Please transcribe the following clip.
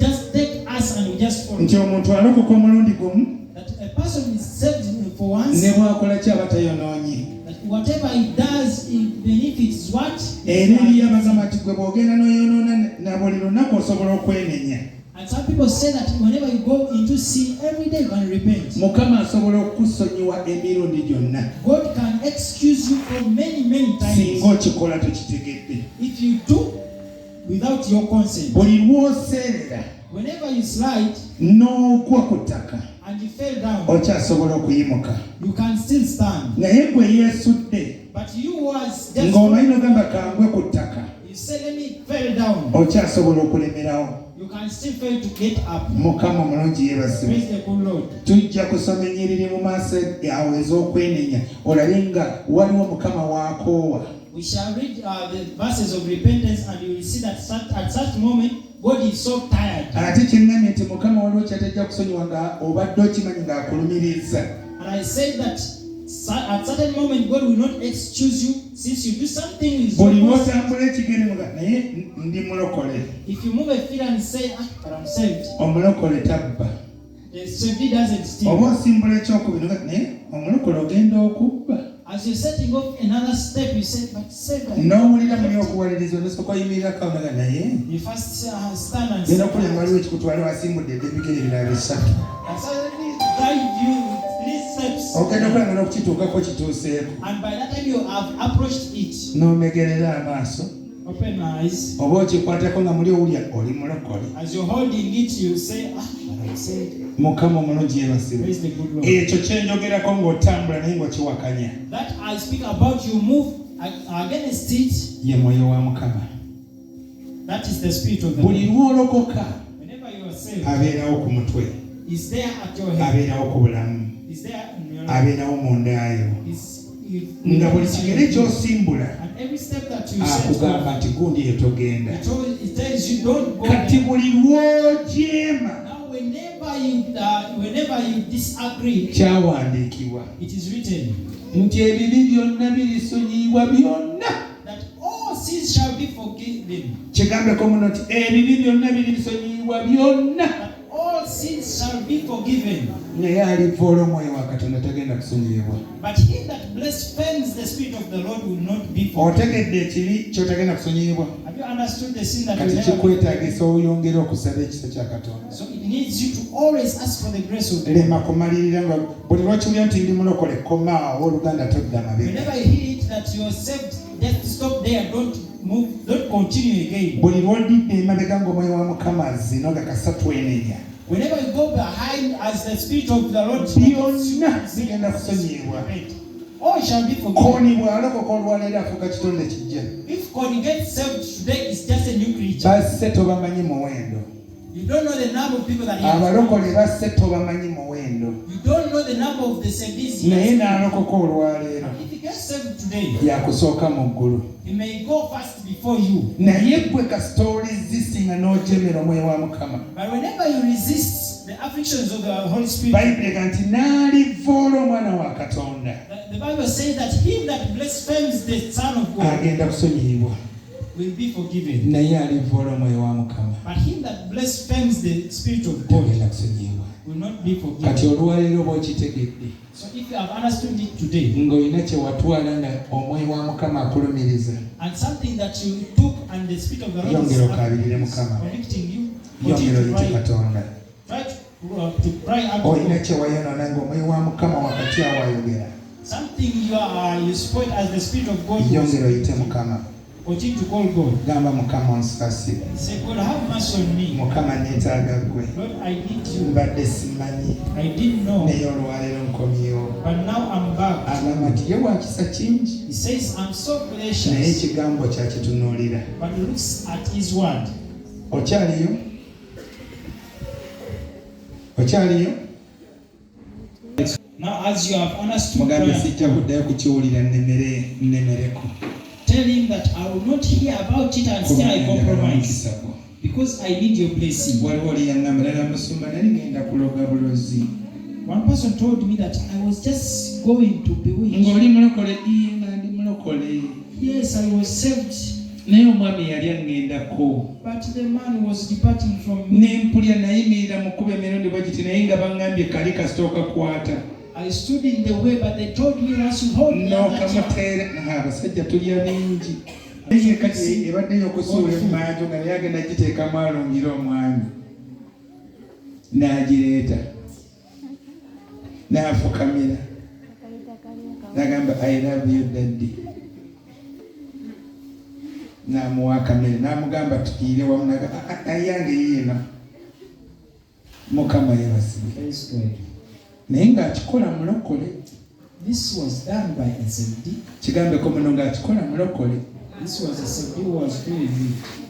just take us and we just follow. Nti omuntu alokoka omulundi gumu. That a person is saved for once. Ne bwakola ki abatayonoonye. That whatever he does, even if it's what. Eri yabagamba ati gwe bw'ogenda n'oyonoona na buli lunaku osobola okwenenya. And some people say that whenever you go into sin every day you can repent. Mukama asobola okukusonyiwa emirundi gyonna. God can excuse you for many times. Singa okikola tokitegedde. If you do without your consent. Buli lw'oseerera. Whenever you slide. N'ogwa ku ttaka. And you fell down. Okyasobola okuyimuka. You can still stand. Naye gwe yeesudde. But you was just. Ng'omanyi n'ogamba kangwe ku ttaka. You say let me fall down. Okyasobola okulemerawo. You can still fail to get up. Mukama mulungi yeebazibwe. Praise the good Lord. Tujja kusoma ennyiriri mu maaso awo ez'okwenenya olabe nga waliwo Mukama waakoowa. We shall read the verses of repentance and you will see that at such moment God is so tired. Ate kyengamye nti Mukama waliwo ky'atajja kusonyiwa nga obadde okimanyi ng'akulumiriza. And I say that at certain moment God will not excuse you since you do something is buli lw'otambula ekigere muga naye ndi mulokole. If you move a feet and say but I'm saved. Omulokole tabba. The saved doesn't steal. Oba osimbula ekyokubiri naye omulokole ogenda okubba. As you're setting off another step, you say, but saved. N'owulira muli okuwaliriza olesooka oyimirira kawunaga naye. You first stand and say. Genda okulya waliwo ekikutwala wasimbudde ebigere ebirala bisatu. And suddenly guide you 3 steps. Ogenda okulangana okukituukako kituuseeko. And by that time you have approached it. N'omegerera amaaso. Open eyes. Oba okikwatako nga muli owulya oli mulokole. As you're holding it, you say, but I'm saved. Mukama omulungi yeebazibwe. Praise the good Lord. Ekyo kyenjogerako ng'otambula naye ng'okiwakanya. That I speak about, you move against it. Ye mwoyo wa Mukama. That is the spirit of the Lord. Buli lw'olokoka. Whenever you are saved. Abeerawo ku mutwe. Is there at your head. Abeerawo ku bulamu. Is there in your life. Abeerawo mu ndaayo. Nga buli kigere ky'osimbula. And every step that you akugamba nti gundi eyo togenda. It tells you don't go. Kati buli lw'ojeema. Whenever you disagree, kyawandiikibwa. it is written nti ebibi byonna birisonyiyibwa byonna. that all sins shall be forgiven. Kigambeko muno nti ebibi byonna birisonyiyibwa byonna. All sins shall be forgiven. Naye alivoola omwoyo wa Katonda tagenda kusonyiyibwa. But he that blasphemes the spirit of the Lord will not be forgiven. Otegedde ekibi ky'otagenda kusonyiyibwa. Have you understood the sin that kati will never be kikwetaagisa oyongera okusaba ekisa kya Katonda. So it needs you to always ask for the grace of God. Lema kumalirira nga buli lw'okiwulira nti ndi mulokole komaawo oluganda todda mabega. Whenever you hear it that you are saved, just stop there, don't move, don't continue again. Buli lw'odidde emabega ng'omwoyo wa Mukama azino nga kasatu enenya. Whenever you go behind as the spirit of the Lord byonna bigenda kusonyiyibwa. All shall be forgiven. Koni bw'alokoka olwaleero afuuka kitonde kijja. If Koni gets saved today, it's just a new creature. Basse tobamanyi muwendo. You don't know the number of people that he has. Abalokole basse tobamanyi muwendo. You don't know the number of the saved. Naye n'alokoka olwaleero. If he gets saved today, yakusooka mu ggulu. he may go first before you. Naye ggwe kasita olizisinga n'ojemera omwoyo wa Mukama. But whenever you resist the afflictions of the Holy Spirit, Bayibuli ega nti n'alivoola omwana wa Katonda. the Bible says that him that blasphemes the Son of God agenda kusonyiyibwa. will be forgiven. Naye alivoola omwoyo wa Mukama. But him that blasphemes the Spirit of God agenda kusonyiyibwa. will not be forgiven. Kati olwaleero bw'okitegedde. So if you have understood it today, ng'olina kye watwala nga omwoyo wa Mukama akulumiriza. and something that you took and the Spirit of the Lord yongera okaabirire Mukama. convicting you, yongera oyite Katonda. try to cry out to olina God. kye wayonoona ng'omwoyo wa Mukama wakati awo ayogera. Something you spoil as the Spirit of God. yongera oyite Mukama. Continue to call God. Gamba Mukama onsikasire. Say, God, have mercy on me. Mukama neetaaga ggwe. Lord, I need you. Mbadde simanyi. I didn't know. Naye olwaleero nkomyewo. But now I'm back. Agamba nti ye wa kisa kingi. He says, I'm so Naye gracious. ekigambo kyakitunuulira. But he looks at his word. Okyaliyo? Okyaliyo? Now, as you have understood Mugambe prayer, sijja kuddayo kukiwulira nnemereko. tell him that I will not hear about it and still I compromise. Because I need your blessing. Waliwo oli yaŋŋamba ddala musumba nali ngenda kuloga bulozi. One person told me that I was just going to bewitch. Ng'oli mulokole nga ndi mulokole. Yes, I was saved. naye omwami yali aŋŋendako But the man was departing from me. nempulya nayimirira mu kuba emirundi bwe giti naye nga baŋŋambye kali kasitooka kwata I stood in the way, but they told me once you hold the other child. n'okamuteera abasajja tulya bingi naye kati ebadde y'okusuula emmanju nga naye agenda giteekamu alungira omwami n'agireeta n'afukamira n'agamba I love you daddy n'amuwa akamere n'amugamba tukiire wamu ayange yeeno mukama yebasibe Praise God. naye ng'akikola mulokole This was done by SMD. kigambeko muno ng'akikola mulokole This was SMD who was doing it.